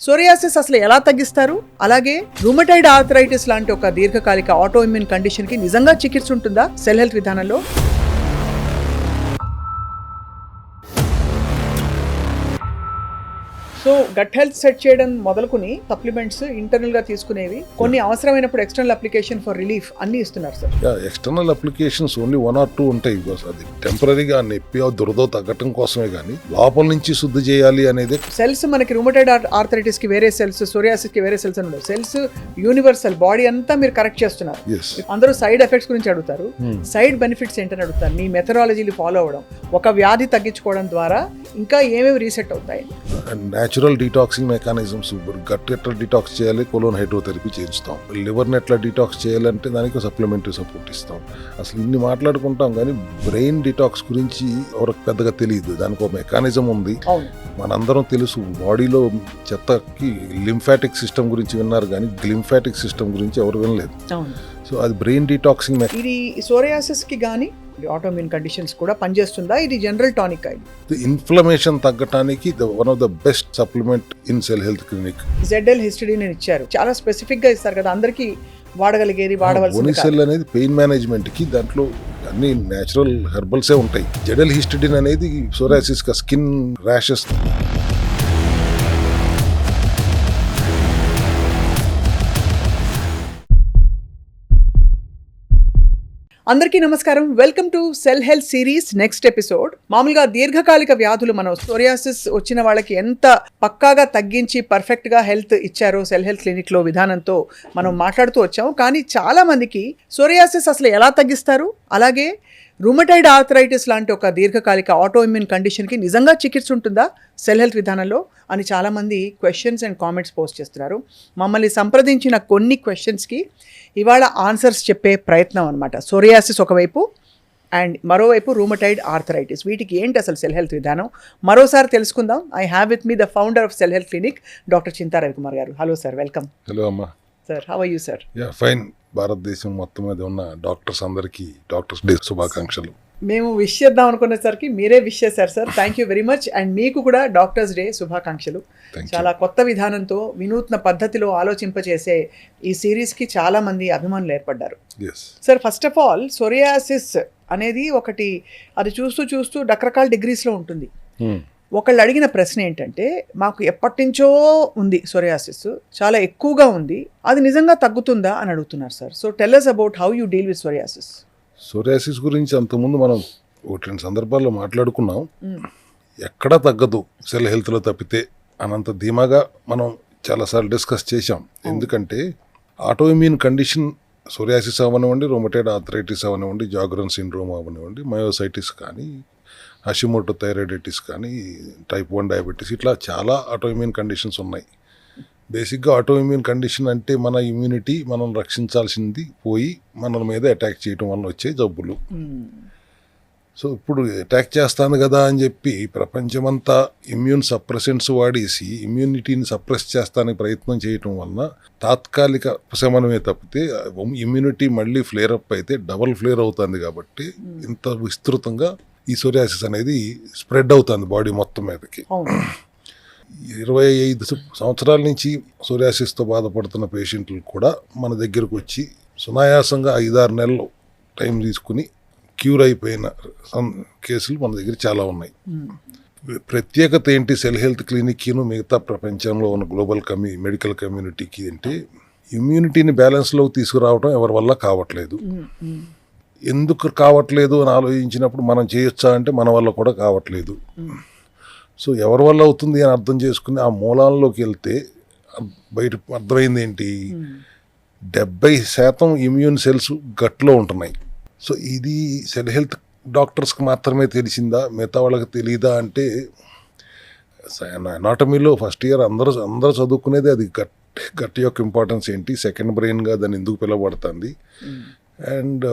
Psoriasis అసలు ఎలా తగ్గిస్తారు? అలాగే రూమటైడ్ ఆర్థరైటిస్ లాంటి ఒక దీర్ఘకాలిక ఆటోఇమ్యూన్ కండిషన్ కి నిజంగా చికిత్స ఉంటుందా సెల్ హెల్త్ విధానంలో? సో గట్ హెల్త్ సెట్ చేయడం మొదలుకుని సప్లిమెంట్స్ ఇంటర్నల్ గా తీసుకునేవి కొన్ని అవసరమైనప్పుడు ఎక్స్టర్నల్ అప్లికేషన్ ఫర్ రిలీఫ్ అన్ని ఇస్తున్నారు sir. External applications only 1 or 2 ఉంటాయి. అది టెంపరీగా నొప్పి దురద తగ్గటం కోసమే కానీ లోపల నుంచి శుద్ధి చేయాలి అనేది. సెల్స్ మనకి రూమటైడ్ ఆర్థరైటిస్ కి వేరే సెల్స్, సోరియాసిస్ కి వేరే సెల్స్ అని ఉండవు. సెల్స్ యూనివర్సల్, బాడీ అంతా మీరు కరెక్ట్ చేస్తున్నారు. అందరూ సైడ్ ఎఫెక్ట్స్ గురించి అడుగుతారు, సైడ్ బెనిఫిట్స్ ఏంటని అడుగుతారు. మీ మెథడాలజీని ఫాలో అవ్వడం, ఒక వ్యాధి తగ్గించుకోవడం ద్వారా ఇంకా ఏమేమి రీసెట్ అవుతాయి? న్యాచురల్ డీటాక్సింగ్ మెకానిజమ్స్, గట్ ఎట్లా డీటాక్స్ చేయాలి, కొలోన్ హైడ్రోథెరపీ చేయిస్తాం. లివర్ని ఎట్లా డీటాక్స్ చేయాలంటే దానికి సప్లిమెంటరీ సపోర్ట్ ఇస్తాం. అసలు ఇన్ని మాట్లాడుకుంటాం కానీ బ్రెయిన్ డీటాక్స్ గురించి ఎవరికి పెద్దగా తెలియదు. దానికి ఒక మెకానిజం ఉంది, మనందరం తెలుసు. బాడీలో చెత్తకి లింఫాటిక్ సిస్టమ్ గురించి విన్నారు కానీ లింఫాటిక్ సిస్టమ్ గురించి ఎవరు వినలేదు. సో అది బ్రెయిన్ డీటాక్సింగ్. ఇది సోరియాసిస్ కి గానీ ఆటోఇమ్యూన్ కండిషన్స్ కూడా పనిచేస్తుందా? ఇది జనరల్ టానిక్. ఇన్ఫ్లమేషన్ తగ్గడానికి one of the best supplement in cell health clinic. ZL histidine ఇచ్చారు, చాలా స్పెసిఫిక్ గా ఇస్తారు కదా, అందరికి వాడగలిగేది వాడవలసింది. సెల్ అనేది పెయిన్ మేనేజ్మెంట్ కి దాంట్లో అన్ని న్యాచురల్ హెర్బల్సే ఉంటాయి. ZL హిస్టడిన్ అనేది సోరియాసిస్ కా స్కిన్ ర్యాషెస్. అందరికీ నమస్కారం. Welcome to cell health series next episode. మామూలుగా దీర్ఘకాలిక వ్యాధులు, మనం సోరియాసిస్ వచ్చిన వాళ్ళకి ఎంత పక్కాగా తగ్గించి పర్ఫెక్ట్ గా హెల్త్ ఇచ్చారో సెల్ హెల్త్ క్లినిక్ లో విధానంతో మనం మాట్లాడుతూ వచ్చాము. కానీ చాలా మందికి సోరియాసిస్ అసలు ఎలా తగ్గిస్తారు, అలాగే రూమటైడ్ ఆర్థరైటిస్ లాంటి ఒక దీర్ఘకాలిక ఆటోఇమ్యూన్ కండిషన్ కి నిజంగా చికిత్స ఉంటుందా సెల్ హెల్త్ విధానంలో అని చాలామంది క్వశ్చన్స్ అండ్ కామెంట్స్ పోస్ట్ చేస్తున్నారు. మమ్మల్ని సంప్రదించిన కొన్ని క్వశ్చన్స్కి ఇవాళ ఆన్సర్స్ చెప్పే ప్రయత్నం అనమాట. సోరియాసిస్ ఒకవైపు అండ్ మరోవైపు రూమటైడ్ ఆర్థరైటిస్, వీటికి ఏంటి అసలు సెల్ హెల్త్ విధానం మరోసారి తెలుసుకుందాం. I have with me the founder of cell health clinic, doctor Chinta Ravikumar గారు. Hello sir, welcome. హలో అమ్మా. Sir, how are you sir? Fine. భారతదేశం మొత్తం మీద ఉన్న డాక్టర్స్ అందరికీ డాక్టర్స్ డే శుభాకాంక్షలు. మేము విష్ చేద్దాం అనుకునేసరికి మీరే విష్ చేశారు sir. Thank you very much. And మీకు కూడా డాక్టర్స్ డే శుభాకాంక్షలు. చాలా కొత్త విధానంతో వినూత్న పద్ధతిలో ఆలోచింపచేసే ఈ సిరీస్కి చాలా మంది అభిమానులు ఏర్పడ్డారు. Sir, first of all psoriasis అనేది ఒకటి, అది చూస్తూ చూస్తూ రకరకాల డిగ్రీస్లో ఉంటుంది. ఒకళ్ళు అడిగిన ప్రశ్న ఏంటంటే, మాకు ఎప్పటి నుంచో ఉంది సోరియాసిస్, చాలా ఎక్కువగా ఉంది, అది నిజంగా తగ్గుతుందా అని అడుగుతున్నారు sir. So tell us about how you deal with psoriasis. Psoriasis గురించి అంతకుముందు మనం 1-2 సందర్భాల్లో మాట్లాడుకున్నాం. ఎక్కడా తగ్గదు సెల్ హెల్త్లో తప్పితే అనంత ధీమాగా మనం చాలాసార్లు డిస్కస్ చేశాం. ఎందుకంటే ఆటోఇమ్యూన్ కండిషన్, సోరియాసిస్ అవనివ్వండి, రొమటైడ్ ఆర్థరైటిస్ అవనివ్వండి, జాగ్రన్ సిండ్రోమ్ అవనివ్వండి, మయోసైటిస్ కానీ, హషిమోటో థైరాయిడైటిస్ కానీ, టైప్ 1 డయాబెటీస్, ఇట్లా చాలా ఆటోఇమ్యూన్ కండిషన్స్ ఉన్నాయి. బేసిక్గా ఆటోఇమ్యూన్ కండిషన్ అంటే మన ఇమ్యూనిటీ మనం రక్షించాల్సింది పోయి మన మీద అటాక్ చేయడం వల్ల వచ్చే జబ్బులు. సో ఇప్పుడు అటాక్ చేస్తాను కదా అని చెప్పి ప్రపంచమంతా ఇమ్యూన్ సప్రెసెంట్స్ వాడేసి ఇమ్యూనిటీని సప్రెస్ చేస్తానికి ప్రయత్నం చేయటం వలన తాత్కాలిక ఉపశమనమే తప్పితే ఇమ్యూనిటీ మళ్ళీ ఫ్లేర్ అప్ అయితే డబల్ ఫ్లేర్ అవుతుంది. కాబట్టి ఇంత విస్తృతంగా ఈ సోరియాసిస్ అనేది స్ప్రెడ్ అవుతుంది బాడీ మొత్తం మీదకి. 25 సంవత్సరాల నుంచి సోరియాసిస్తో బాధపడుతున్న పేషెంట్లు కూడా మన దగ్గరకు వచ్చి సునాయాసంగా 5-6 నెలలు టైం తీసుకుని క్యూర్ అయిపోయిన కేసులు మన దగ్గర చాలా ఉన్నాయి. ప్రత్యేకత ఏంటి సెల్ హెల్త్ క్లినిక్ను మిగతా ప్రపంచంలో ఉన్న గ్లోబల్ మెడికల్ కమ్యూనిటీకి అంటే, ఇమ్యూనిటీని బ్యాలెన్స్లోకి తీసుకురావడం ఎవరి వల్ల కావట్లేదు. ఎందుకు కావట్లేదు అని ఆలోచించినప్పుడు మనం చేయొచ్చా అంటే మన వల్ల కూడా కావట్లేదు. సో ఎవరి వల్ల అవుతుంది అని అర్థం చేసుకుని ఆ మూలాల్లోకి వెళ్తే బయట అర్థమైంది ఏంటి, 70% ఇమ్యూన్ సెల్స్ గట్లో ఉంటున్నాయి. సో ఇది సెల్ హెల్త్ డాక్టర్స్కి మాత్రమే తెలిసిందా, మిగతా వాళ్ళకి తెలియదా అంటే, అనాటమీలో ఫస్ట్ ఇయర్ అందరూ చదువుకునేది అది గట్ యొక్క ఇంపార్టెన్స్ ఏంటి, సెకండ్ బ్రెయిన్గా దాన్ని ఎందుకు పిలవబడుతుంది, అండ్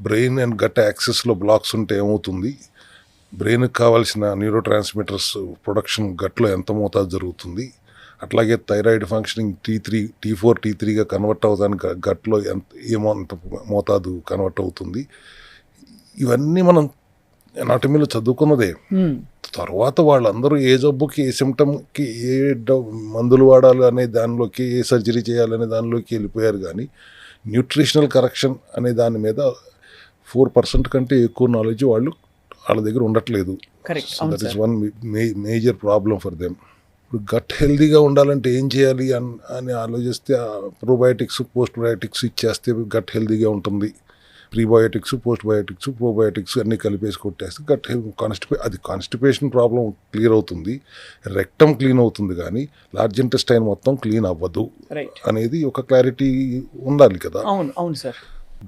బ్రెయిన్ అండ్ గట్ యాక్సెస్లో బ్లాక్స్ ఉంటే ఏమవుతుంది, బ్రెయిన్కి కావాల్సిన న్యూరో ట్రాన్స్మిటర్స్ ప్రొడక్షన్ గట్లో ఎంత మోతాదు జరుగుతుంది, అట్లాగే థైరాయిడ్ ఫంక్షనింగ్ T4 T3గా కన్వర్ట్ అవుతానికి గట్లో ఎంత మోతాదు కన్వర్ట్ అవుతుంది. ఇవన్నీ మనం ఎనాటమీలో చదువుకున్నదే. తర్వాత వాళ్ళందరూ ఏ జబ్బుకి ఏ సిమ్టమ్కి ఏ మందులు వాడాలి అనే దానిలోకి, ఏ సర్జరీ చేయాలనే దానిలోకి వెళ్ళిపోయారు. కానీ న్యూట్రిషనల్ కరెక్షన్ అనే దాని మీద 4% కంటే ఎక్కువ నాలెడ్జ్ వాళ్ళ దగ్గర ఉండట్లేదు. That is one major problem for them. ఇప్పుడు గట్ హెల్దీగా ఉండాలంటే ఏం చేయాలి అని ఆలోచిస్తే ప్రోబయోటిక్స్, పోస్ట్ బయోటిక్స్ ఇచ్చేస్తే గట్ హెల్దీగా ఉంటుంది. ప్రీబయోటిక్స్, పోస్ట్ బయోటిక్స్, ప్రోబయోటిక్స్ అన్నీ కలిపేసి కొట్టేస్తే గట్ కాన్స్టిపేషన్ ప్రాబ్లం క్లియర్ అవుతుంది, రెక్టమ్ క్లీన్ అవుతుంది, కానీ లార్జ్ ఇంటెస్టైన్ మొత్తం క్లీన్ అవ్వదు అనేది ఒక క్లారిటీ ఉండాలి కదా. అవును సార్.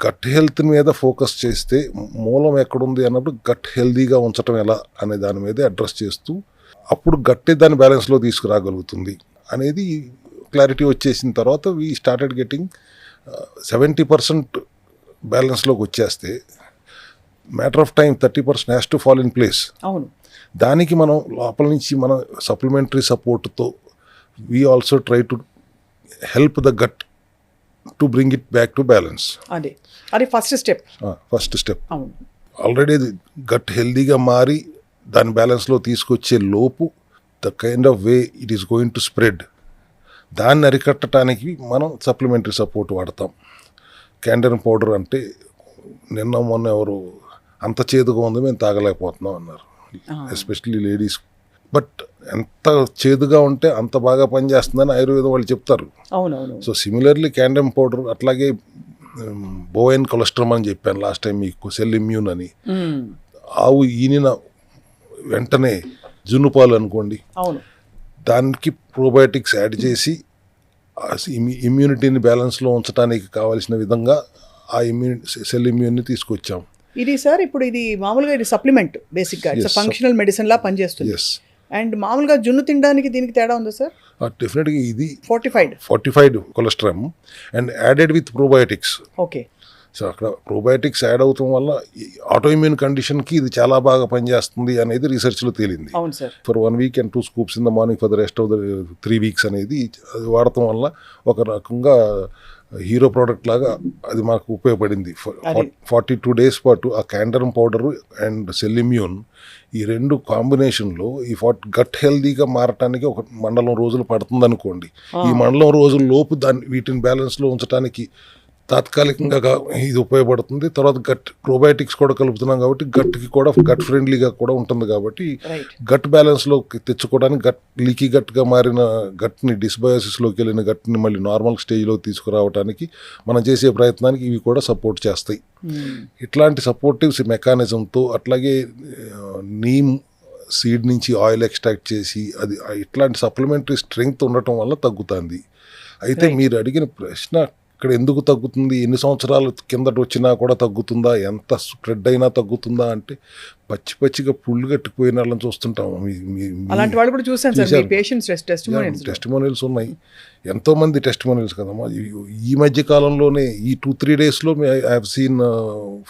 గట్ హెల్త్ మీద ఫోకస్ చేస్తే మూలం ఎక్కడుంది అన్నప్పుడు గట్ హెల్దీగా ఉంచడం ఎలా అనే దాని మీదే అడ్రస్ చేస్తూ అప్పుడు గట్టే దాన్ని బ్యాలెన్స్లో తీసుకురాగలుగుతుంది అనేది క్లారిటీ వచ్చేసిన తర్వాత వీ స్టార్టెడ్ గెటింగ్ 70% బ్యాలెన్స్లోకి వచ్చేస్తే matter of time 30% has to fall in place. అవును. దానికి మనం లోపల నుంచి మనం సప్లిమెంటరీ సపోర్ట్తో we also try to help the got to bring it back to balance. అది ఫస్ట్ స్టెప్. ఆల్రెడీ గట్ హెల్దీగా మారి దాని బ్యాలెన్స్లో తీసుకొచ్చే లోపు the kind of way it is going to spread. దాన్ని అరికట్టడానికి మనం సప్లిమెంటరీ సపోర్ట్ వాడతాం. క్యాండర్ పౌడర్ అంటే నిన్న మొన్న ఎవరు అంత చేదుగా ఉంది మేము తాగలేకపోతున్నాం అన్నారు, ఎస్పెషల్లీ లేడీస్. బట్ ఎంత చేదుగా ఉంటే అంత బాగా పనిచేస్తుందని ఆయుర్వేదం వాళ్ళు చెప్తారు. సో సిమిలర్లీ క్యాండమ్ పౌడర్, అట్లాగే బోవైన్ కొలెస్ట్రాల్ అని చెప్పాను లాస్ట్ టైం మీకు, సెల్ ఇమ్యూన్ అని. ఆవు ఈనిన వెంటనే జున్నుపాలు అనుకోండి, దానికి ప్రోబయోటిక్స్ యాడ్ చేసి ఇమ్యూనిటీని బ్యాలెన్స్లో ఉంచడానికి కావాల్సిన విధంగా ఆ సెల్ ఇమ్యూన్ని తీసుకొచ్చాం. ఇది సార్ ఇప్పుడు ఇది మామూలుగా ఇది సప్లిమెంట్, బేసిక్గా ఇట్స్ ఫంక్షనల్ మెడిసిన్ లా పనిచేస్తుంది. అండ్ మామూలుగా జున్ను తినడానికి దీనికి తేడా ఉందా సార్? డెఫినెట్గా ఇది fortified cholesterol and added with probiotics. Okay. So అక్కడ ప్రోబయోటిక్స్ యాడ్ అవటం వల్ల ఆటో ఇమ్యూన్ కండిషన్కి ఇది చాలా బాగా పనిచేస్తుంది అనేది రీసెర్చ్లో తేలింది. For 1 week and 2 scoops in the morning for the rest of the 3 weeks అనేది అది వాడటం వల్ల ఒక రకంగా హీరో ప్రోడక్ట్ లాగా అది మాకు ఉపయోగపడింది. 42 days పాటు ఆ క్యాండరమ్ పౌడరు అండ్ సెల్ ఇమ్యూన్ ఈ రెండు కాంబినేషన్లో ఈ గట్ హెల్దీగా మారటానికి ఒక మండలం రోజులు పడుతుంది అనుకోండి. ఈ మండలం రోజుల లోపు వీటిని బ్యాలెన్స్లో ఉంచడానికి తాత్కాలికంగా ఇది ఉపయోగపడుతుంది. తర్వాత గట్ ప్రోబయోటిక్స్ కూడా కలుపుతున్నాం కాబట్టి గట్కి కూడా గట్ ఫ్రెండ్లీగా కూడా ఉంటుంది. కాబట్టి గట్ బ్యాలెన్స్లో తెచ్చుకోవడానికి లీకీ గట్గా మారిన గట్ని, డిస్బయోసిస్లోకి వెళ్ళిన గట్ని మళ్ళీ నార్మల్ స్టేజ్లో తీసుకురావడానికి మనం చేసే ప్రయత్నానికి ఇవి కూడా సపోర్ట్ చేస్తాయి. ఇట్లాంటి సపోర్టివ్స్ మెకానిజంతో, అట్లాగే నీమ్ సీడ్ నుంచి ఆయిల్ ఎక్స్ట్రాక్ట్ చేసి అది ఇట్లాంటి సప్లిమెంటరీ స్ట్రెంగ్త్ ఉండటం వల్ల తగ్గుతుంది. అయితే మీరు అడిగిన ప్రశ్న ఇక్కడ ఎందుకు తగ్గుతుంది, ఎన్ని సంవత్సరాల కిందట వచ్చినా కూడా తగ్గుతుందా, ఎంత స్ప్రెడ్ అయినా తగ్గుతుందా అంటే పచ్చిగా పుళ్ళు కట్టిపోయిన వాళ్ళని చూస్తుంటాం. టెస్టిమోనియల్స్ ఉన్నాయి, ఎంతోమంది టెస్టిమోనియల్స్ కదమ్మా. ఈ మధ్య కాలంలోనే ఈ 2-3 daysలో I have seen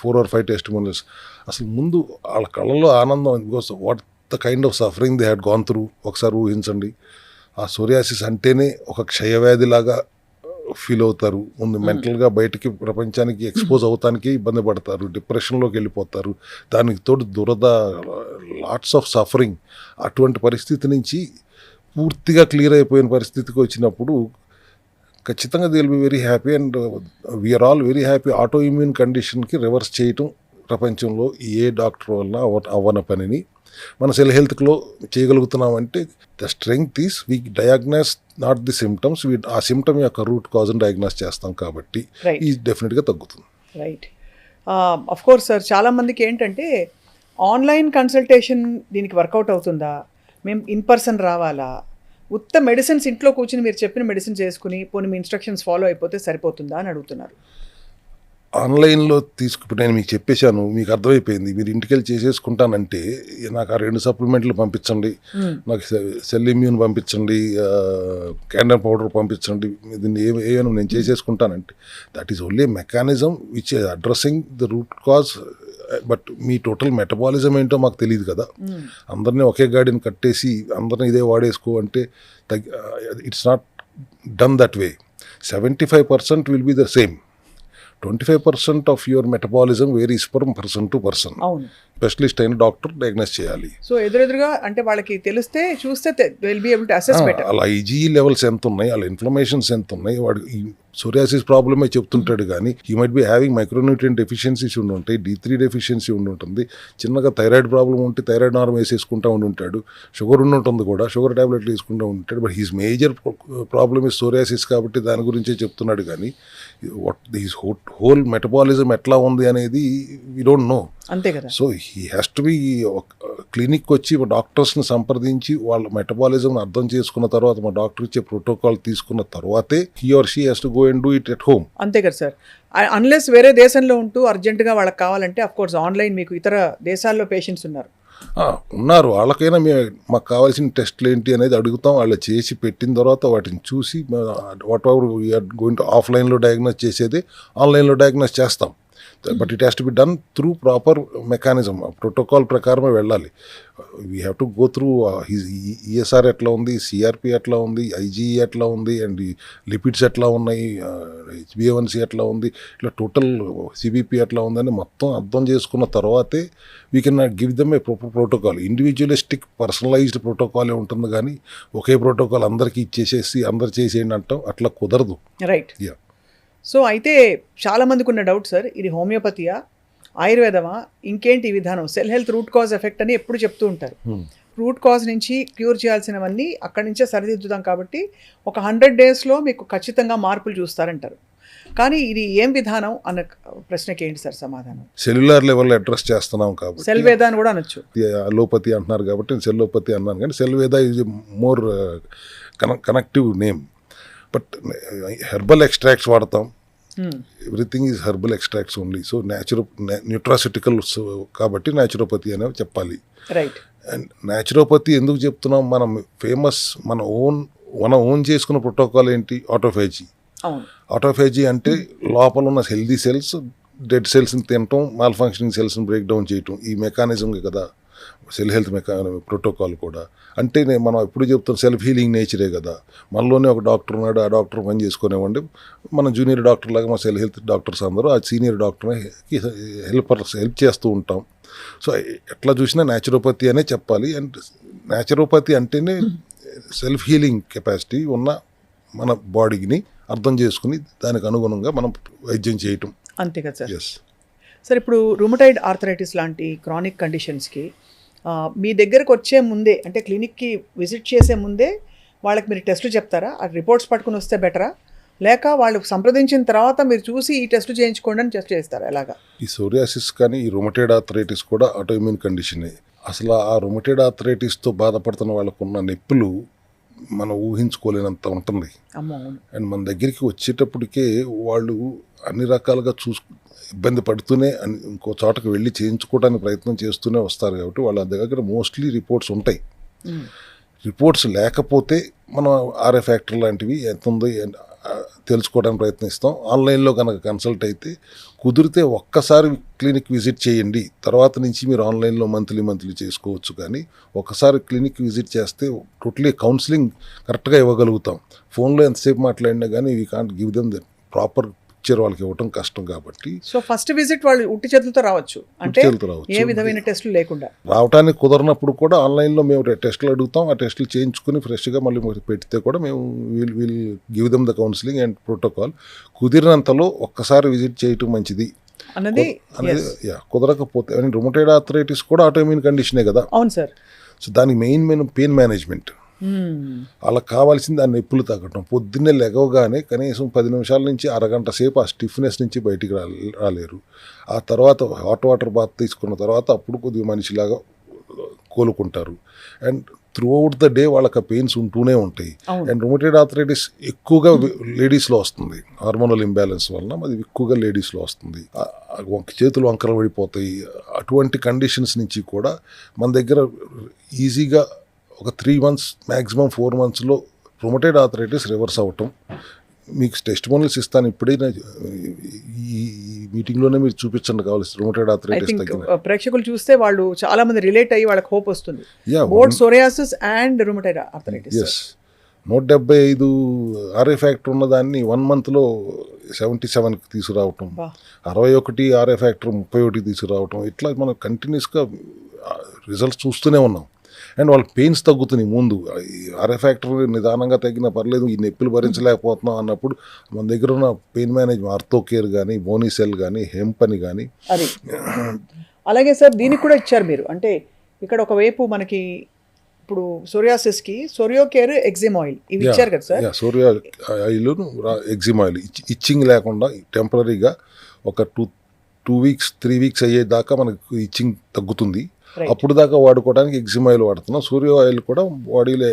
4 or 5 testimonials. అసలు ముందు వాళ్ళ కళ్ళలో ఆనందం, because what the kind of suffering they had gone through. ఒకసారి ఊహించండి, ఆ సోరియాసిస్ అంటేనే ఒక క్షయవ్యాధిలాగా ఫీల్ అవుతారు. ముందు మెంటల్గా బయటికి ప్రపంచానికి ఎక్స్పోజ్ అవటానికి ఇబ్బంది పడతారు, డిప్రెషన్లోకి వెళ్ళిపోతారు. దానికి తోడు దురద, లాట్స్ ఆఫ్ సఫరింగ్. అటువంటి పరిస్థితి నుంచి పూర్తిగా క్లియర్ అయిపోయిన పరిస్థితికి వచ్చినప్పుడు ఖచ్చితంగా they will be very happy and we are all very happy. Auto immune కండిషన్కి రివర్స్ చేయటం ప్రపంచంలో ఏ డాక్టర్ వల్ల అవ్వన పనిని మన సెల్ హెల్త్లో చేయగలుగుతున్నామంటే the strength is we diagnose not the symptoms, ఆ సిమ్టమ్ యొక్క రూట్ కాజ్ని డయాగ్నోస్ చేస్తాం కాబట్టి ఈ డెఫినెట్గా తగ్గుతుంది. రైట్. అఫ్ కోర్స్ సార్, చాలామందికి ఏంటంటే ఆన్లైన్ కన్సల్టేషన్ దీనికి వర్కౌట్ అవుతుందా, మేము ఇన్ పర్సన్ రావాలా, ఉత్త మెడిసిన్స్ ఇంట్లో కూర్చుని మీరు చెప్పిన మెడిసిన్స్ చేసుకుని పోనీ మీ ఇన్స్ట్రక్షన్స్ ఫాలో అయిపోతే సరిపోతుందా అని అడుగుతున్నారు. ఆన్లైన్లో ఇప్పుడు నేను మీకు చెప్పేశాను, మీకు అర్థమైపోయింది. మీరు ఇంటికి వెళ్ళి చేసేసుకుంటానంటే నాకు ఆ 2 సప్లిమెంట్లు పంపించండి, నాకు సెల్ ఇమ్యూన్ పంపించండి, క్యాండర్ పౌడర్ పంపించండి, దీన్ని ఏమైనా నేను చేసేసుకుంటానంటే that is only mechanism which addressing the root cause. But మీ టోటల్ మెటబాలిజం ఏంటో మాకు తెలియదు కదా. అందరినీ ఒకే గాడిని కట్టేసి అందరినీ ఇదే వాడేసుకో అంటే it's not done that way. 75% will be the same. 25% of your metabolism varies from person to person. Specialist అయిన డాక్టర్ డయాగ్నోస్ చేయాలి. సో ఎదురెదురుగా అంటే వాళ్ళకి తెలిస్తే చూస్తే will be able to assess better. వాళ్ళ ఐజీఈ లెవెల్స్ ఎంత ఉన్నాయి, వాళ్ళ ఇన్ఫ్లమేషన్స్ ఎంత ఉన్నాయి, వాడు ఈ సోరియాసిస్ ప్రాబ్లమే చెప్తుంటాడు కానీ he might be having micronutrient deficiencies ఉండి ఉంటాయి, D3 డెఫిషియన్సీ ఉండి ఉంటుంది, చిన్నగా థైరాయిడ్ ప్రాబ్లం ఉంటే థైరాయిడ్ నార్మ్ వేసేసుకుంటూ ఉండి ఉంటాడు, షుగర్ ఉండి ఉంటుంది కూడా షుగర్ ట్యాబ్లెట్లు వేసుకుంటూ ఉంటాడు. But he's major problem is psoriasis కాబట్టి దాని గురించే చెప్తున్నాడు కానీ వాట్ హిస్ హోల్ మెటబాలిజం ఎట్లా ఉంది అనేది వీ డోంట్ నో. అంతే కదా. So he has to B clinic వచ్చి డాక్టర్స్ని సంప్రదించి వాళ్ళ మెటబాలిజంని అర్థం చేసుకున్న తర్వాత మా డాక్టర్ ఇచ్చే ప్రోటోకాల్ తీసుకున్న తర్వాతే he or she has to go and do it at home. అంతే కదా సార్. అన్లెస్ వేరే దేశంలో ఉంటూ అర్జెంటుగా వాళ్ళకి కావాలంటే అఫ్ కోర్స్ ఆన్లైన్ మీకు ఇతర దేశాల్లో పేషెంట్స్ ఉన్నారు. ఉన్నారు, వాళ్ళకైనా మాకు కావాల్సిన టెస్ట్లు ఏంటి అనేది అడుగుతాం. వాళ్ళు చేసి పెట్టిన తర్వాత వాటిని చూసి whatever we are going to ఆఫ్లైన్లో డయాగ్నోస్ చేసేది ఆన్లైన్లో డయాగ్నోస్ చేస్తాం. But it has to be done through proper mechanism, protocol ప్రకారమే వెళ్ళాలి. We have to go through ESR ఎట్లా ఉంది, సిఆర్పి ఎట్లా ఉంది, ఐజీఈ ఎట్లా ఉంది, అండ్ లిపిడ్స్ ఎట్లా ఉన్నాయి, HbA1c ఎట్లా ఉంది, ఇట్లా టోటల్ సిబిపి ఎట్లా ఉందని మొత్తం అర్థం చేసుకున్న తర్వాతే we can give them a proper protocol. Individualistic personalized ప్రోటోకాలే ఉంటుంది కానీ ఒకే ప్రోటోకాల్ అందరికీ ఇచ్చేసేసి అందరు చేసేయండి అంటాం, అట్లా కుదరదు. రైట్. సో అయితే చాలా మందికి ఉన్న డౌట్ సార్, ఇది హోమియోపతియా ఆయుర్వేదమా ఇంకేంటి ఈ విధానం? Cell health root cause effect అని ఎప్పుడు చెప్తూ ఉంటారు. రూట్ కాజ్ నుంచి క్యూర్ చేయాల్సినవన్నీ అక్కడి నుంచే సరిదిద్దుతాం కాబట్టి ఒక 100 daysలో మీకు ఖచ్చితంగా మార్పులు చూస్తారంటారు. కానీ ఇది ఏం విధానం అన్న ప్రశ్నకి ఏంటి సార్ సమాధానం? సెల్యులర్ లెవెల్లో అడ్రస్ చేస్తున్నాం కాబట్టి సెల్ వేద అని కూడా అనొచ్చు. అలోపతి అంటున్నారు కాబట్టి నేను సెల్లోపతి అన్నాను, కానీ cell Veda is more connective name. But herbal extracts వాడతాం, everything is herbal extracts only. So nutraceuticals కాబట్టి న్యాచురోపతి అనేవి చెప్పాలి. రైట్. అండ్ న్యాచురోపతి ఎందుకు చెప్తున్నాం? మనం ఫేమస్ మన ఓన్ చేసుకున్న ప్రోటోకాల్ ఏంటి? ఆటోఫేజీ. ఆటోఫేజీ అంటే లోపల ఉన్న హెల్దీ సెల్స్ డెడ్ సెల్స్ని తినటం, మాల్ ఫంక్షనింగ్ సెల్స్ని బ్రేక్ డౌన్ చేయటం, ఈ మెకానిజం కదా సెల్ హెల్త్ ప్రోటోకాల్ కూడా. అంటే మనం ఎప్పుడు చెప్తాం సెల్ఫ్ హీలింగ్ నేచరే కదా. మనలోనే ఒక డాక్టర్ ఉన్నాడు, ఆ డాక్టర్ పని చేసుకునేవ్వండి, మన జూనియర్ డాక్టర్ లాగా మా సెల్ హెల్త్ డాక్టర్స్ అందరూ ఆ సీనియర్ డాక్టర్ని హెల్ప్ చేస్తూ ఉంటాం. సో ఎట్లా చూసినా న్యాచురోపతి అనే చెప్పాలి. అండ్ న్యాచురోపతి అంటేనే సెల్ఫ్ హీలింగ్ కెపాసిటీ ఉన్న మన బాడీని అర్థం చేసుకుని దానికి అనుగుణంగా మనం వైద్యం చేయటం. అంతే కదా సార్. ఎస్ సార్, ఇప్పుడు రుమటాయిడ్ ఆర్థరైటిస్ లాంటి క్రానిక్ కండిషన్స్కి మీ దగ్గరకు వచ్చే ముందే అంటే క్లినిక్కి విజిట్ చేసే ముందే వాళ్ళకి మీరు టెస్టులు చెప్తారా? ఆ రిపోర్ట్స్ పట్టుకుని వస్తే బెటరా, లేక వాళ్ళు సంప్రదించిన తర్వాత మీరు చూసి ఈ టెస్టులు చేయించుకోండి అని టెస్ట్ చేస్తారా? ఎలాగా? ఈ సోరియాసిస్ కానీ ఈ రుమటైడ్ ఆర్థరైటిస్ కూడా ఆటోఇమ్యూన్ కండిషనే. అసలు ఆ రుమటైడ్ ఆర్థరైటిస్తో బాధపడుతున్న వాళ్ళకు ఉన్న నొప్పులు మనం ఊహించుకోలేనంత ఉంటుంది. అండ్ మన దగ్గరికి వచ్చేటప్పటికే వాళ్ళు అన్ని రకాలుగా ఇబ్బంది పడుతూనే ఇంకో చోటకు వెళ్ళి చేయించుకోవడానికి ప్రయత్నం చేస్తూనే వస్తారు కాబట్టి వాళ్ళ దగ్గర మోస్ట్లీ రిపోర్ట్స్ ఉంటాయి. రిపోర్ట్స్ లేకపోతే మనం ఆర్ఏ ఫ్యాక్టర్ లాంటివి ఎంత ఉందో తెలుసుకోవడానికి ప్రయత్నిస్తాం. ఆన్లైన్లో కనుక కన్సల్ట్ అయితే కుదిరితే ఒక్కసారి క్లినిక్ విజిట్ చేయండి, తర్వాత నుంచి మీరు ఆన్లైన్లో మంత్లీ చేసుకోవచ్చు. కానీ ఒకసారి క్లినిక్ విజిట్ చేస్తే టోటలీ కౌన్సిలింగ్ కరెక్ట్గా ఇవ్వగలుగుతాం. ఫోన్లో ఎంతసేపు మాట్లాడినా కానీ we can't give them the proper picture వాళ్ళకి ఇవ్వటం కష్టం కాబట్టి. సో ఫస్ట్ విజిట్ వాళ్ళు ఉట్టి చేతులతో రావచ్చు, అంటే ఏ విధమైన టెస్టులు లేకుండా రావడానికి కుదరనప్పుడు కూడా ఆన్లైన్లో మేము టెస్టులు అడుగుతాం. ఆ టెస్టులు చేయించుకుని ఫ్రెష్గా మళ్ళీ పెడితే కూడా మేము will give them the counselling and protocol. కుదిరినంతలో ఒక్కసారి విజిట్ చేయటం మంచిది అన్నది. కుదరకపోతే రుమటైడ్ ఆర్థరైటిస్ కూడా ఆటోఇమ్యూన్ కండిషనే కదా. అవును సార్. సో దానికి మెయిన్ పెయిన్ మేనేజ్మెంట్. అలా కావాల్సింది ఆ నొప్పులు తగ్గటం. పొద్దున్నే లెగవగానే కనీసం 10 నిమిషాల నుంచి అరగంట సేపు ఆ స్టిఫ్నెస్ నుంచి బయటికి రాలేరు. ఆ తర్వాత హాట్ వాటర్ బాత్ తీసుకున్న తర్వాత అప్పుడు కొద్దిగా మనిషిలాగా కోలుకుంటారు. And throughout the day వాళ్ళకి పెయిన్స్ ఉంటూనే ఉంటాయి. అండ్ రుమటైడ్ ఆర్థరైటిస్ ఎక్కువగా లేడీస్లో వస్తుంది. హార్మోనల్ ఇంబ్యాలెన్స్ వలన అది ఎక్కువగా లేడీస్లో వస్తుంది. చేతులు వంకర పడిపోతాయి. అటువంటి కండిషన్స్ నుంచి కూడా మన దగ్గర ఈజీగా ఒక 3 months మ్యాక్సిమం 4 monthsలో రుమటైడ్ ఆర్థరైటిస్ రివర్స్ అవ్వటం. మీకు టెస్టిమోనియల్స్ ఇస్తాను ఇప్పుడైనా ఈ మీటింగ్లోనే మీరు చూపించండి కావాలి రుమటైడ్ ఆర్థరైటిస్ తగ్గిన. ప్రేక్షకులు చూస్తే వాళ్ళు చాలా మంది రిలేట్ అయ్యి వాళ్ళకి హోప్ వస్తుంది. Both psoriasis and rheumatoid arthritis. Yes, 175 RA factor ఉన్నదాన్ని 1 monthలో 77కి తీసుకురావటం, బా. 61 ఆర్ఏ ఫ్యాక్టర్ 31 తీసుకురావటం, ఇట్లా మనం కంటిన్యూస్గా రిజల్ట్స్ చూస్తూనే ఉన్నాం. అండ్ వాళ్ళ పెయిన్స్ తగ్గుతున్నాయి. ముందు ఆర్ఏ ఫ్యాక్టర్ నిదానంగా తగ్గినా పర్లేదు, ఈ నొప్పులు భరించలేకపోతున్నాం అన్నప్పుడు మన దగ్గర ఉన్న పెయిన్ మేనేజ్మెంట్ ఆర్థోకేర్ కానీ, బోనీసెల్ కానీ, హెంప్ అని కానీ. అది అలాగే సార్ దీనికి కూడా ఇచ్చారు మీరు. అంటే ఇక్కడ ఒకవైపు మనకి ఇప్పుడు సోరియాసిస్కి సోరియో కేర్ ఎగ్జిమ్ ఆయిల్ ఇవి ఇచ్చారు కదా sir. సోరియా oil, EXIM oil itching లేకుండా టెంపరీగా ఒక 2 weeks 3 weeks అయ్యేదాకా మనకు ఇచ్చింగ్ తగ్గుతుంది. Right. అప్పుడు దాకా వాడుకోవడానికి ఎగ్జిమ్ ఆయిల్ వాడుతున్నాం. సూర్య ఆయిల్ కూడా బాడీలో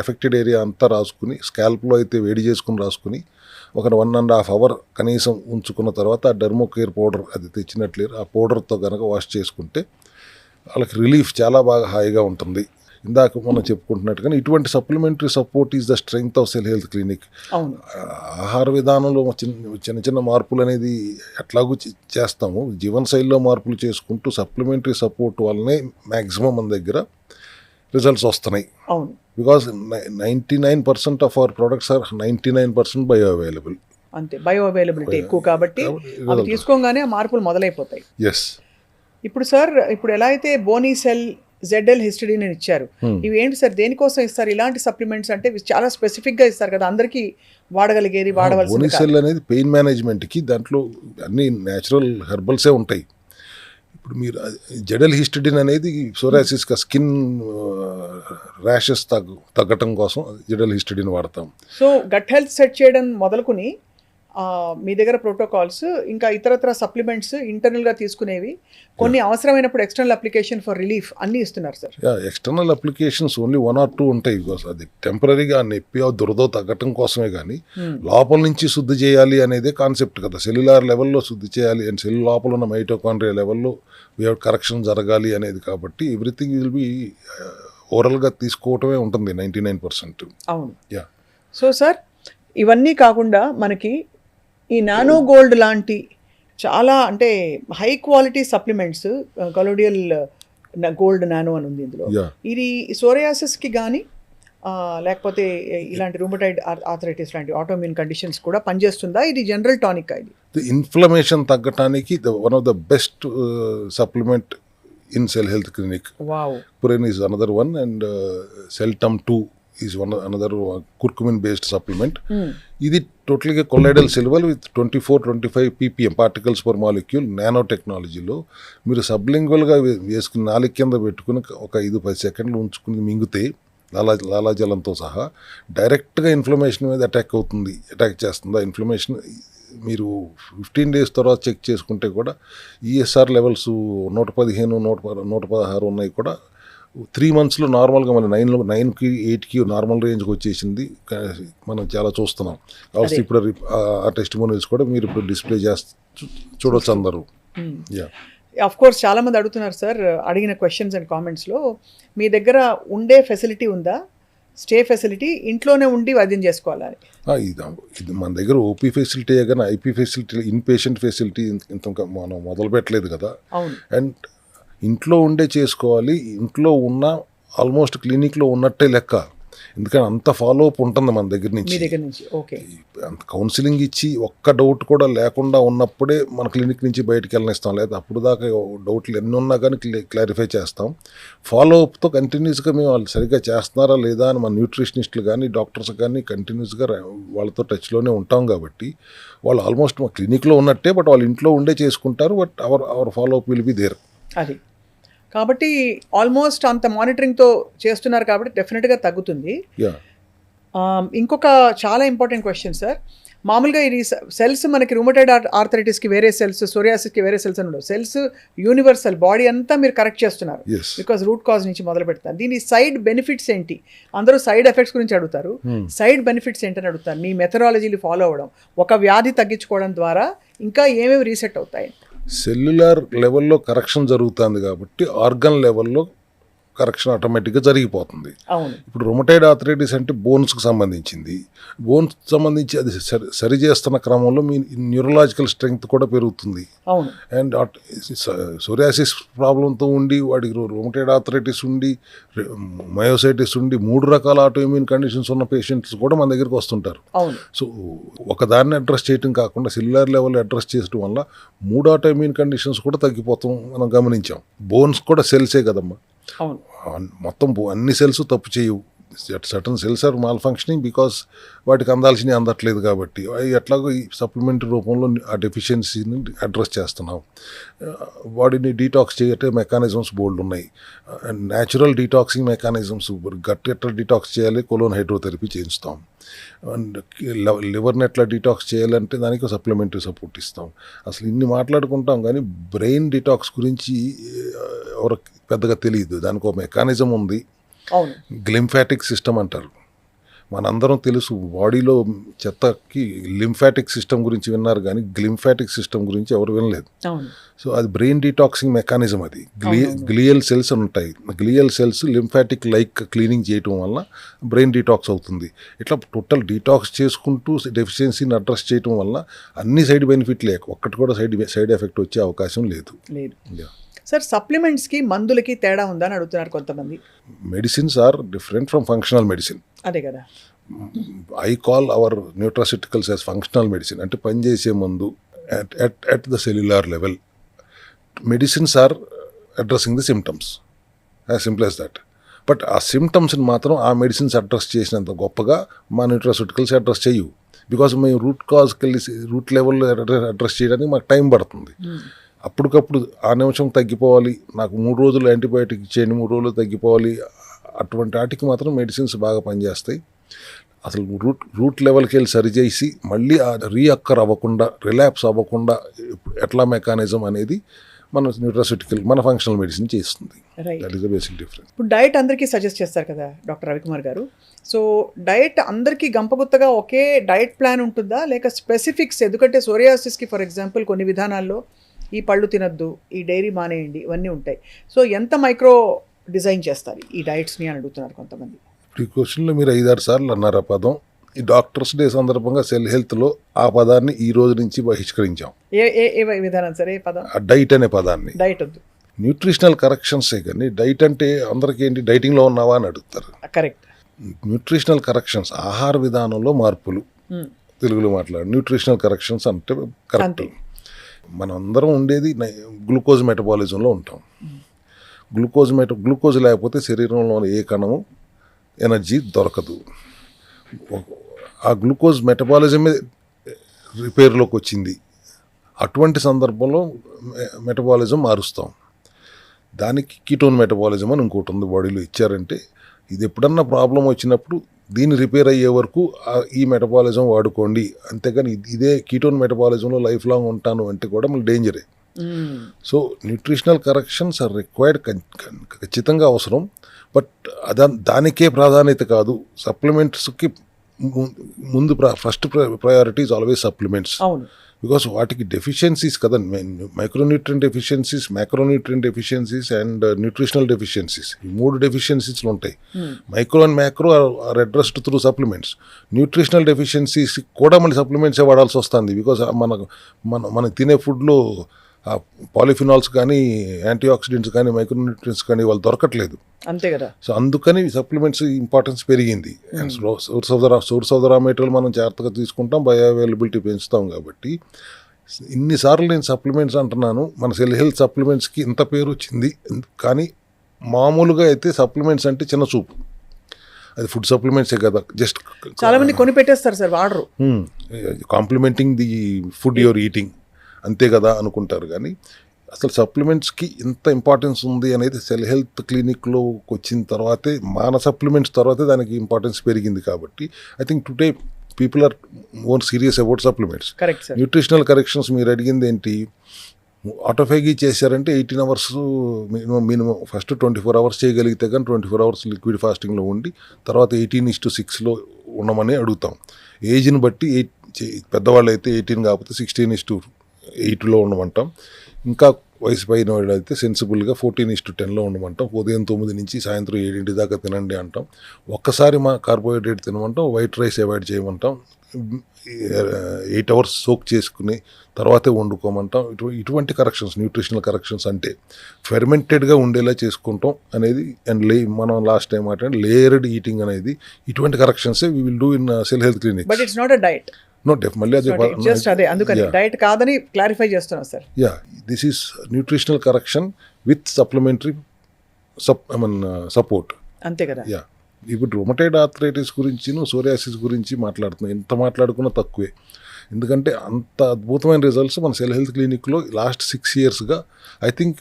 ఎఫెక్టెడ్ ఏరియా అంతా రాసుకుని, స్కాల్ప్లో అయితే వేడి చేసుకుని రాసుకుని ఒక 1.5 hour కనీసం ఉంచుకున్న తర్వాత ఆ డెర్మోకేర్ పౌడర్ అది తెచ్చినట్లేరు, ఆ పౌడర్తో కనుక వాష్ చేసుకుంటే వాళ్ళకి రిలీఫ్ చాలా బాగా హాయిగా ఉంటుంది. ఇందాక మనం చెప్పుకుంటున్నట్టుగా ఇటువంటి supplementary support is the strength of cell health clinic. అవును. ఆహార విధానంలో చిన్న చిన్న మార్పులు అనేది ఎట్లాగూ చేస్తాము, జీవనశైలిలో మార్పులు చేసుకుంటూ సప్లిమెంటరీ సపోర్ట్ వల్లనే మ్యాక్సిమం మన దగ్గర రిజల్ట్స్ వస్తున్నాయి. అవును. Because 99% of our products are 99% bio available. అంతే, బయో అవైలబిలిటీ ఎక్కువ కాబట్టి అవి తీసుకోగానే ఆ మార్పులు మొదలైపోతాయి. ఎస్. ఇప్పుడు సార్, ఇప్పుడు ఎలా అయితే బోనీసెల్, ZL హిస్టడీన్ అని ఇచ్చారు, ఇవి ఏంటి సార్, దేనికోసం ఇస్తారు ఇలాంటి సప్లిమెంట్స్? అంటే ఇవి చాలా స్పెసిఫిక్ గా ఇస్తారు కదా, అందరికీ వాడగలిగేది, వాడవలసింది. బోనీసెల్ అనేది పెయిన్ మేనేజ్మెంట్కి, దాంట్లో అన్ని న్యాచురల్ హెర్బల్సే ఉంటాయి. ఇప్పుడు మీరు జెడల్ హిస్టడిన్ అనేది సోరాసిస్ స్కిన్ ర్యాషెస్ తగ్గటం కోసం జెడల్ హిస్టడిన్ వాడతాం. సో గట్ హెల్త్ సెట్ చేయడం మొదలుకుని మీ దగ్గర ప్రోటోకాల్స్, ఇంకా ఇతరత్ర సప్లిమెంట్స్ ఇంటర్నల్గా తీసుకునేవి, కొన్ని అవసరమైనప్పుడు ఎక్స్టర్నల్ అప్లికేషన్ ఫర్ రిలీఫ్ అన్నీ ఇస్తున్నారు sir. External applications only 1 or 2 ఉంటాయి. బికాస్ అది టెంపరీగా నొప్పి దురద తగ్గటం కోసమే కానీ లోపల నుంచి శుద్ధి చేయాలి అనేదే కాన్సెప్ట్ కదా. సెల్యులార్ లెవెల్లో శుద్ధి చేయాలి అండ్ సెల్ లోపల ఉన్న మైటోకాండ్రియా లెవెల్లో కరెక్షన్ జరగాలి అనేది కాబట్టి ఎవ్రీథింగ్ విల్ బి ఓరల్గా తీసుకోవటమే ఉంటుంది 99%. అవును. సో సార్, ఇవన్నీ కాకుండా మనకి ఈ నానో గోల్డ్ లాంటి చాలా అంటే high quality supplements, colloidal gold nano అని ఉంది ఇందులో. ఇది సోరియాసిస్కి కానీ లేకపోతే ఇలాంటి రూమటైడ్ ఆర్థరైటిస్ లాంటి ఆటోమ్యూన్ కండిషన్స్ కూడా పనిచేస్తుందా? ఇది జనరల్ టానిక్? ఇది ఇన్ఫ్లమేషన్ తగ్గటానికి one of the best supplement in cell health clinic. Wow. పురేన్ ఈజ్ అనదర్ వన్ అండ్ సెల్టమ్ 2 is another curcumin based supplement. ఇది టోటల్గా colloidal silver with 24-25 ppm particles per molecule nano టెక్నాలజీలో మీరు సబ్లింగ్వల్గా వేసుకుని 4 కింద పెట్టుకుని ఒక 5-10 seconds ఉంచుకుని మింగితే లాలాజలంతో సహా డైరెక్ట్గా ఇన్ఫ్లమేషన్ మీద అటాక్ చేస్తుంది. ఆ ఇన్ఫ్లమేషన్ మీరు 15 days తర్వాత చెక్ చేసుకుంటే కూడా ESR లెవెల్స్ 115, 116 ఉన్నాయి కూడా 3 monthsలో నార్మల్గా మన 9కి 8కి నార్మల్ రేంజ్కి వచ్చేసింది. మనం చాలా చూస్తున్నాం. కాబట్టి ఇప్పుడు ఆ టెస్టిమోనియల్స్ కూడా మీరు ఇప్పుడు డిస్ప్లే చూడొచ్చు అందరూ. ఆఫ్ కోర్స్ చాలా మంది అడుగుతున్నారు సార్, అడిగిన క్వశ్చన్స్ అండ్ కామెంట్స్లో, మీ దగ్గర ఉండే ఫెసిలిటీ ఉందా, స్టే ఫెసిలిటీ, ఇంట్లోనే ఉండి వైద్యం చేసుకోవాలని? ఇది మన దగ్గర ఓపీ ఫెసిలిటీ కానీ IP facility, in patient facility ఇంత మనం మొదలు పెట్టలేదు కదా. అవును. అండ్ ఇంట్లో ఉండే చేసుకోవాలి. ఇంట్లో ఉన్న ఆల్మోస్ట్ క్లినిక్లో ఉన్నట్టే లెక్క, ఎందుకంటే అంత ఫాలో అప్ ఉంటుంది మన దగ్గర నుంచి. ఓకే. అంత కౌన్సిలింగ్ ఇచ్చి ఒక్క డౌట్ కూడా లేకుండా ఉన్నప్పుడే మన క్లినిక్ నుంచి బయటకు వెళ్ళనిస్తాం. లేదా అప్పుడు దాకా డౌట్లు ఎన్ని ఉన్నా కానీ క్లారిఫై చేస్తాం. ఫాలో అప్తో కంటిన్యూస్గా మేము వాళ్ళు సరిగ్గా చేస్తున్నారా లేదా అని మన న్యూట్రిషనిస్టులు కానీ డాక్టర్స్ కానీ కంటిన్యూస్గా వాళ్ళతో టచ్లోనే ఉంటాం కాబట్టి వాళ్ళు ఆల్మోస్ట్ మా క్లినిక్లో ఉన్నట్టే, బట్ వాళ్ళు ఇంట్లో ఉండే చేసుకుంటారు. But our follow up will be there. అది కాబట్టి ఆల్మోస్ట్ అంత మానిటరింగ్తో చేస్తున్నారు కాబట్టి డెఫినెట్గా తగ్గుతుంది. ఇంకొక చాలా ఇంపార్టెంట్ క్వశ్చన్ సార్, మామూలుగా ఇది సెల్స్ మనకి రూమటైడ్ ఆర్థరైటిస్కి వేరే సెల్స్, సోరియాసిస్కి వేరే సెల్స్ అని ఉండవు. సెల్స్ యూనివర్సల్, బాడీ అంతా మీరు కరెక్ట్ చేస్తున్నారు బికాస్ రూట్ కాజ్ నుంచి మొదలు పెడతారు. దీని సైడ్ బెనిఫిట్స్ ఏంటి? అందరూ సైడ్ ఎఫెక్ట్స్ గురించి అడుగుతారు, సైడ్ బెనిఫిట్స్ ఏంటని అడుగుతారు. మీ మెథడాలజీలు ఫాలో అవ్వడం, ఒక వ్యాధి తగ్గించుకోవడం ద్వారా ఇంకా ఏమేమి రీసెట్ అవుతాయి? సెల్యులార్ లెవెల్లో కరెక్షన్ జరుగుతుంది కాబట్టి ఆర్గన్ లెవెల్లో కరెక్షన్ ఆటోమేటిక్గా జరిగిపోతుంది. అవును. ఇప్పుడు రొమటైడ్ ఆర్థరైటిస్ అంటే బోన్స్కి సంబంధించింది. బోన్స్ సంబంధించి అది సరి చేస్తున్న క్రమంలో మీ న్యూరలాజికల్ స్ట్రెంగ్త్ కూడా పెరుగుతుంది. అవును. అండ్ సోరియాసిస్ ప్రాబ్లంతో ఉండి వాడికి రొమటైడ్ ఆర్థరైటిస్ ఉండి మయోసైటిస్ ఉండి 3 రకాల ఆటోఇమ్యూన్ కండిషన్స్ ఉన్న పేషెంట్స్ కూడా మన దగ్గరికి వస్తుంటారు. అవును. సో ఒకదాన్ని అడ్రస్ చేయటం కాకుండా సెల్యులర్ లెవెల్ అడ్రస్ చేయడం వల్ల 3 ఆటోఇమ్యూన్ కండిషన్స్ కూడా తగ్గిపోతాం మనం గమనించాం. బోన్స్ కూడా సెల్సే కదమ్మా, అవును. మొత్తం అన్ని సెల్స్ తప్పు చేయవు. Certain cells are malfunctioning because వాటికి అందాల్సినవి అందట్లేదు కాబట్టి అవి ఎట్లాగో ఈ సప్లిమెంటరీ రూపంలో ఆ డెఫిషియన్సీని అడ్రస్ చేస్తున్నాం. బాడీని డీటాక్స్ చేయటే మెకానిజమ్స్ బోల్డ్ ఉన్నాయి. న్యాచురల్ డీటాక్సింగ్ మెకానిజమ్స్, గట్ ఎట్లా డీటాక్స్ చేయాలి, కొలోన్ హైడ్రోథెరపీ చేయిస్తాం. అండ్ లివర్ని ఎట్లా డీటాక్స్ చేయాలంటే దానికి సప్లిమెంటరీ సపోర్ట్ ఇస్తాం. అసలు ఇన్ని మాట్లాడుకుంటాం కానీ బ్రెయిన్ డీటాక్స్ గురించి ఎవరికి పెద్దగా తెలియదు. దానికి ఒక మెకానిజం ఉంది, అవును. గ్లింఫాటిక్ సిస్టమ్ అంటారు. మనందరం తెలుసు బాడీలో చెత్తకి లింఫాటిక్ సిస్టమ్ గురించి విన్నారు కానీ గ్లింఫాటిక్ సిస్టమ్ గురించి ఎవరు వినలేదు. అవును. సో అది బ్రెయిన్ డీటాక్సింగ్ మెకానిజం. అది గ్లియల్ సెల్స్ ఉంటాయి. Glial cells lymphatic like cleaning చేయటం వల్ల బ్రెయిన్ డీటాక్స్ అవుతుంది. ఇట్లా టోటల్ డీటాక్స్ చేసుకుంటూ డెఫిషియన్సీని అడ్రస్ చేయటం వల్ల అన్ని సైడ్ బెనిఫిట్ లేక ఒక్కటి కూడా సైడ్ ఎఫెక్ట్ వచ్చే అవకాశం లేదు. సార్, సప్లిమెంట్స్కి మందులకి తేడా ఉందని అడుగుతున్నారు కొంతమంది. Medicines are different from functional medicine. అదే కదా. I call our nutraceuticals as functional medicine. అంటే పనిచేసే మందు at the cellular level. Medicines are addressing the symptoms. As simple as that. But ఆ సిమ్టమ్స్ని మాత్రం ఆ మెడిసిన్స్ అడ్రస్ చేసినంత గొప్పగా మా న్యూట్రాసిటికల్స్ అడ్రస్ చేయవు. బికాజ్ మేము రూట్ కాజ్కి వెళ్ళి రూట్ లెవెల్లో అడ్రస్ చేయడానికి మాకు టైం పడుతుంది. అప్పటికప్పుడు ఆ నిమిషం తగ్గిపోవాలి, నాకు 3 రోజులు యాంటీబయాటిక్ ఇచ్చేయండి, 3 రోజులు తగ్గిపోవాలి, అటువంటి వాటికి మాత్రం మెడిసిన్స్ బాగా పనిచేస్తాయి. అసలు రూట్ లెవెల్కి వెళ్ళి సరిచేసి మళ్ళీ ఆ రీఅక్కర్ అవ్వకుండా, రిలాప్స్ అవ్వకుండా ఎట్లా మెకానిజం అనేది మన న్యూట్రాసిటికల్, మన ఫంక్షనల్ మెడిసిన్ చేస్తుంది. That is the basic difference. ఇప్పుడు డైట్ అందరికీ సజెస్ట్ చేస్తారు కదా డాక్టర్ రవికుమార్ గారు. సో డైట్ అందరికీ గంపగుత్తగా ఒకే డైట్ ప్లాన్ ఉంటుందా, లేక స్పెసిఫిక్స్? ఎందుకంటే సోరియాసిస్కి ఫర్ ఎగ్జాంపుల్ కొన్ని విధానాల్లో ఈ పళ్ళు తినద్దు, ఈ డైరీ మానేయండి, ఇవన్నీ ఉంటాయి. సో ఎంత మైక్రో డిజైన్ చేస్తారు ఈ డైట్స్ని అని అడుగుతున్నారు కొంతమంది. ఈ క్వశ్చన్లో మీరు 5-6 సార్లు అన్నారు ఆ పదం. ఈ డాక్టర్స్ డే సందర్భంగా సెల్ హెల్త్లో ఆ పదాన్ని ఈ రోజు నుంచి బహిష్కరించాం. ఏ విధానం సరే పదం? డైట్ అనే పదాన్ని. డైట్ వద్దు, న్యూట్రిషనల్ కరెక్షన్సే. కానీ డైట్ అంటే అందరికీ ఏంటి, డైటింగ్లో ఉన్నావా అని అడుగుతారు. కరెక్ట్. న్యూట్రిషనల్ కరెక్షన్స్, ఆహార విధానంలో మార్పులు. తెలుగులో మాట్లాడు న్యూట్రిషనల్ కరెక్షన్స్ అంటే కరెక్ట్. మనం అందరం ఉండేది గ్లూకోజ్ మెటబాలిజంలో ఉంటాం. గ్లూకోజ్ లేకపోతే శరీరంలో ఏ కణము ఎనర్జీ దొరకదు. ఆ గ్లూకోజ్ మెటబాలిజమే రిపేర్లోకి వచ్చింది. అటువంటి సందర్భంలో మెటబాలిజం మారుస్తాం. దానికి కీటోన్ మెటబాలిజం అని ఇంకోటి ఉంది బాడీలో ఇచ్చారంటే, ఇది ఎప్పుడన్నా ప్రాబ్లం వచ్చినప్పుడు దీన్ని రిపేర్ అయ్యే వరకు ఈ మెటబాలిజం వాడుకోండి. అంతేగాని ఇదే కీటోన్ మెటబాలిజంలో లైఫ్ లాంగ్ ఉంటాను అంటే కూడా మళ్ళీ డేంజరే. So nutritional corrections are required, ఖచ్చితంగా అవసరం. బట్ దానికే ప్రాధాన్యత కాదు. సప్లిమెంట్స్కి ముందు first priority is always supplements. Because వాటికి డెఫిషియన్సీస్ కదా, micronutrient deficiencies, macronutrient deficiencies and nutritional deficiencies. ఈ 3 డెఫిషియన్సీస్లు ఉంటాయి. Micro and macro are addressed through supplements. Nutritional deficiencies కూడా మళ్ళీ సప్లిమెంట్సే వాడాల్సి వస్తుంది. బికాస్ మనం తినే ఫుడ్లో పాలిఫినాల్స్ కానీ, యాంటీ ఆక్సిడెంట్స్ కానీ, మైక్రోన్యూట్రియన్స్ కానీ వాళ్ళు దొరకట్లేదు. అంతే కదా. సో అందుకని సప్లిమెంట్స్ ఇంపార్టెన్స్ పెరిగింది. And source of the raw material మనం జాగ్రత్తగా తీసుకుంటాం, బయో అవైలబిలిటీ పెంచుతాం. కాబట్టి ఇన్నిసార్లు నేను సప్లిమెంట్స్ అంటున్నాను. మన సెల్ హెల్త్ సప్లిమెంట్స్కి ఇంత పేరు వచ్చింది. కానీ మామూలుగా అయితే సప్లిమెంట్స్ అంటే చిన్న చూపు. అది ఫుడ్ సప్లిమెంట్సే కదా, జస్ట్ చాలా మంది కొని పెట్టేస్తారు సార్, వాడరు. Complementing the food you're eating అంతే కదా అనుకుంటారు. కానీ అసలు సప్లిమెంట్స్కి ఇంత ఇంపార్టెన్స్ ఉంది అనేది సెల్ హెల్త్ క్లినిక్లోకి వచ్చిన తర్వాతే, మన సప్లిమెంట్స్ తర్వాతే దానికి ఇంపార్టెన్స్ పెరిగింది. కాబట్టి I think today people are more serious about supplements. Nutritional corrections మీరు అడిగింది ఏంటి, ఆటోఫాగీ చేశారంటే 18 hours మినిమం. ఫస్ట్ 24 hours చేయగలిగితే కానీ 24 hours లిక్విడ్ ఫాస్టింగ్లో ఉండి తర్వాత 18:6లో ఉండమని అడుగుతాం. ఏజ్ని బట్టి పెద్దవాళ్ళు అయితే 18 కాకపోతే 16:8లో ఉండమంటాం. ఇంకా వయసు పైన వాళ్ళు అయితే సెన్సిబుల్గా 14:10 ఉండమంటాం. ఉదయం 9 నుంచి సాయంత్రం 7 దాకా తినండి అంటాం. ఒక్కసారి మా కార్బోహైడ్రేట్ తినమంటాం. వైట్ రైస్ అవాయిడ్ చేయమంటాం. 8 hours సోక్ చేసుకుని తర్వాతే వండుకోమంటాం. ఇటువంటి కరెక్షన్స్, న్యూట్రిషనల్ కరెక్షన్స్ అంటే ఫెర్మెంటెడ్గా ఉండేలా చేసుకుంటాం అనేది. అండ్ మనం లాస్ట్ టైం మాట్లాడి లేయర్డ్ ఈటింగ్ అనేది, ఇటువంటి కరెక్షన్సే we will do in cell health clinic. But it's not a diet. No మళ్ళీ అదే జస్ట్ అదే, అందుకని డైట్ కాదని క్లారిఫై చేస్తున్నాం sir. Yeah, this is nutritional correction with supplementary support. అంతే కదా. యా, ఇప్పుడు రొమటైడ్ ఆర్థరైటిస్ గురించి, సోరియాసిస్ గురించి మాట్లాడుతున్నాం. ఎంత మాట్లాడుకున్నా తక్కువే. ఎందుకంటే అంత అద్భుతమైన రిజల్ట్స్ మన సెల్ హెల్త్ క్లినిక్లో లాస్ట్ 6 yearsగా ఐ థింక్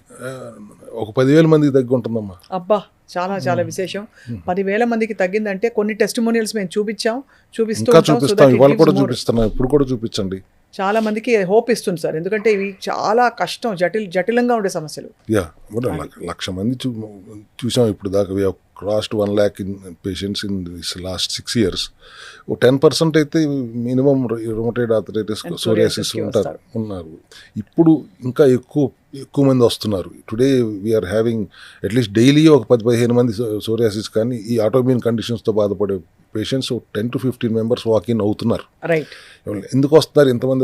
ఒక 10,000 మందికి తగ్గి ఉంటుందమ్మా. అబ్బా, చాలా చాలా విశేషం. 10,000 మందికి తగ్గిందంటే కొన్ని టెస్టిమోనియల్స్ మేము చూపిస్తాం. ఇవాళ కూడా చూపిస్తున్నాం, ఇప్పుడు కూడా చూపించండి. చాలా మందికి హోప్ ఇస్తుంది సార్, ఎందుకంటే ఇవి చాలా కష్టం, జటిలంగా ఉండే సమస్యలు. యా, 1,00,000 మంది చూసాం ఇప్పుడు దాకా. We have crossed 1 lakh in patients in this last 6 years. 10% అయితే మినిమం రొమటైడ్ ఆర్థరైటిస్, సోరియాసిస్ ఉన్నారు. ఇప్పుడు ఇంకా ఎక్కువ మంది వస్తున్నారు. Today we are having at least daily ఒక 10-15 మంది సోరియాసిస్ కానీ ఈ ఆటోఇమ్యూన్ కండిషన్స్తో బాధపడే పేషెంట్స్ 10 to 15 members వాకిన్ అవుతున్నారు. రైట్. ఎందుకు వస్తున్నారు ఇంతమంది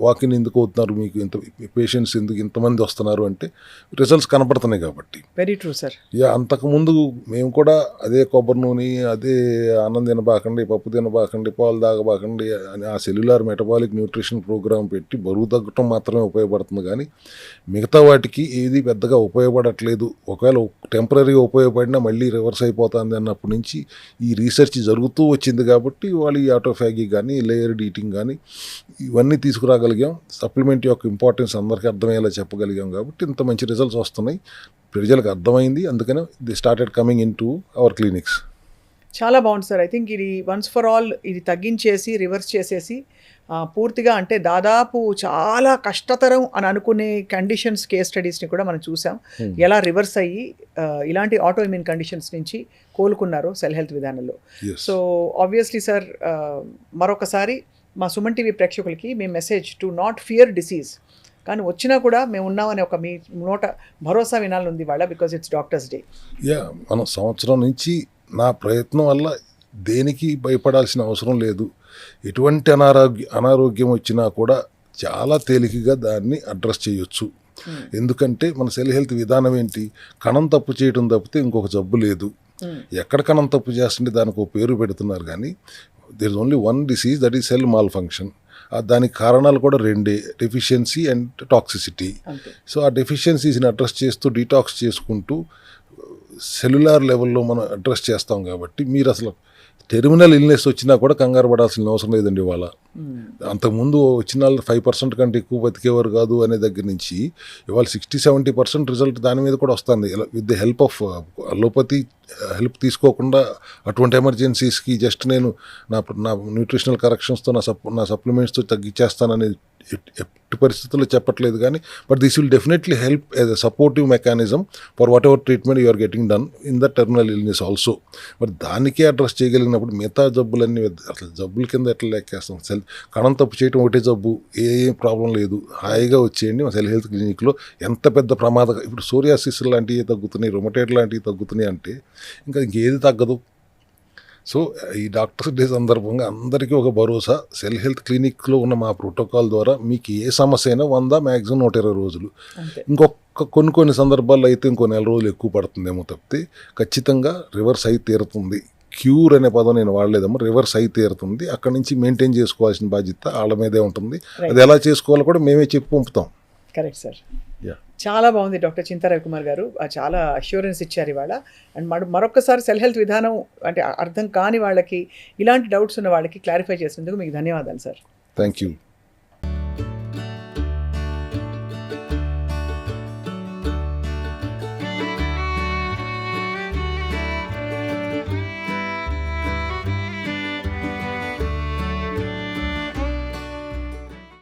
వాకిన్ ఎందుకు అవుతున్నారు, మీకు ఇంత పేషెంట్స్ ఎందుకు ఇంతమంది వస్తున్నారు అంటే రిజల్ట్స్ కనపడుతున్నాయి కాబట్టి. Very true sir. యా, అంతకుముందు మేము కూడా అదే కొబ్బరి నూనె, అదే అన్నం తినబాకండి, పప్పు తినబాకండి, పాలు తాగబాకండి అని ఆ సెల్యులార్ మెటబాలిక్ న్యూట్రిషన్ ప్రోగ్రామ్ పెట్టి బరువు తగ్గటం మాత్రమే ఉపయోగపడుతుంది. కానీ మిగతా వాటికి ఏది పెద్దగా ఉపయోగపడట్లేదు. ఒకవేళ టెంపరీగా ఉపయోగపడినా మళ్ళీ రివర్స్ అయిపోతుంది అన్నప్పటి నుంచి ఈ రీసెర్చ్ జరుగుతూ వచ్చింది. కాబట్టి వాళ్ళు ఈ ఆటోఫాగీ కానీ లేయర్డ్ ఈటింగ్ కానీ ఇవన్నీ తీసుకురాగలిగాం. సప్లిమెంట్ యొక్క ఇంపార్టెన్స్ అందరికీ అర్థమయ్యేలా చెప్పగలిగాం. కాబట్టి ఇంత మంచి రిజల్ట్స్ వస్తున్నాయి, ప్రజలకు అర్థమైంది. అందుకనే the started coming in to our clinics. చాలా బాగుంది సార్. ఐ థింక్ ఇది వన్స్ ఫర్ ఆల్ ఇది తగ్గించేసి రివర్స్ చేసేసి పూర్తిగా, అంటే దాదాపు చాలా కష్టతరం అని అనుకునే కండిషన్స్, కేస్ స్టడీస్ని కూడా మనం చూసాం. ఎలా రివర్స్ అయ్యి ఇలాంటి ఆటోఇమ్యూన్ కండిషన్స్ నుంచి కోలుకున్నారో సెల్ హెల్త్ విధానంలో. సో ఆబ్వియస్లీ సార్, మరొకసారి మా సుమన్ టీవీ ప్రేక్షకులకి మేము message to not fear disease, కానీ వచ్చినా కూడా మేము ఉన్నామని ఒక మీ నోట భరోసా వినాలని ఉంది వాళ్ళ, because it's doctors day. Yeah, మనం సంవత్సరం నుంచి నా ప్రయత్నం వల్ల దేనికి భయపడాల్సిన అవసరం లేదు. ఎటువంటి అనారోగ్యం వచ్చినా కూడా చాలా తేలికగా దాన్ని అడ్రస్ చేయొచ్చు. ఎందుకంటే మన సెల్ హెల్త్ విధానం ఏంటి, కణం తప్పు చేయడం తప్పితే ఇంకొక జబ్బు లేదు. ఎక్కడ కణం తప్పు చేస్తుంటే దానికి ఒక పేరు పెడుతున్నారు. కానీ there is only one disease, that is cell malfunction. దానికి కారణాలు కూడా 2, డెఫిషియన్సీ అండ్ టాక్సిసిటీ. సో ఆ డెఫిషియన్సీస్ని అడ్రస్ చేస్తూ డీటాక్స్ చేసుకుంటూ సెల్యులార్ లెవెల్లో మనం అడ్రస్ చేస్తాం. కాబట్టి మీరు అసలు టెర్మినల్ ఇల్నెస్ వచ్చినా కూడా కంగారు పడాల్సిన అవసరం లేదండి. ఇవాళ అంతకుముందు వచ్చిన వాళ్ళు 5% కంటే ఎక్కువ బతికేవారు కాదు అనే దగ్గర నుంచి ఇవాళ 60-70% రిజల్ట్ దాని మీద కూడా వస్తుంది. With the help of allopathy help తీసుకోకుండా అటువంటి ఎమర్జెన్సీస్కి జస్ట్ నేను నా న్యూట్రిషనల్ కరెక్షన్స్తో నా సప్లిమెంట్స్తో తగ్గించేస్తానని ఎట్టి పరిస్థితుల్లో చెప్పట్లేదు. కానీ but this will definitely help as a supportive mechanism for whatever treatment you are getting done in the terminal illness also. మరి దానికే అడ్రస్ చేయగలిగినప్పుడు మిగతా జబ్బులన్నీ అసలు జబ్బుల కింద ఎట్లా లెక్కేస్తాం. కణం తప్పు చేయడం ఒకటే జబ్బు, ఏ ప్రాబ్లం లేదు, హాయిగా వచ్చేయండి మా సెల్ హెల్త్ క్లినిక్లో. ఎంత పెద్ద ప్రమాదం, ఇప్పుడు సోరియాసిస్ లాంటివి తగ్గుతున్నాయి, రొమటైడ్ లాంటివి తగ్గుతున్నాయి అంటే ఇంకా ఇంకేది తగ్గదు. సో ఈ డాక్టర్స్ డే సందర్భంగా అందరికీ ఒక భరోసా, సెల్ హెల్త్ క్లినిక్లో ఉన్న మా ప్రోటోకాల్ ద్వారా మీకు ఏ సమస్య అయినా 100 మ్యాక్సిమం 120 రోజులు, ఇంకొక కొన్ని సందర్భాల్లో అయితే ఇంకో నెల రోజులు ఎక్కువ పడుతుందేమో తప్పితే ఖచ్చితంగా రివర్స్ అయి తీరుతుంది. క్యూర్ అనే పదం నేను వాడలేదమ్మా, రివర్స్ అయి తీరుతుంది. అక్కడి నుంచి మెయింటైన్ చేసుకోవాల్సిన బాధ్యత వాళ్ళ మీదే ఉంటుంది. అది ఎలా చేసుకోవాలో కూడా మేమే చెప్పి పంపుతాం. Correct sir. చాలా బాగుంది డాక్టర్ చింతా రవికుమార్ గారు, చాలా అష్యూరెన్స్ ఇచ్చారు ఇవాళ. అండ్ మరొకసారి సెల్ హెల్త్ విధానం అంటే అర్థం కాని వాళ్ళకి, ఇలాంటి డౌట్స్ ఉన్న వాళ్ళకి క్లారిఫై చేసినందుకు మీకు ధన్యవాదాలు సార్. Thank you.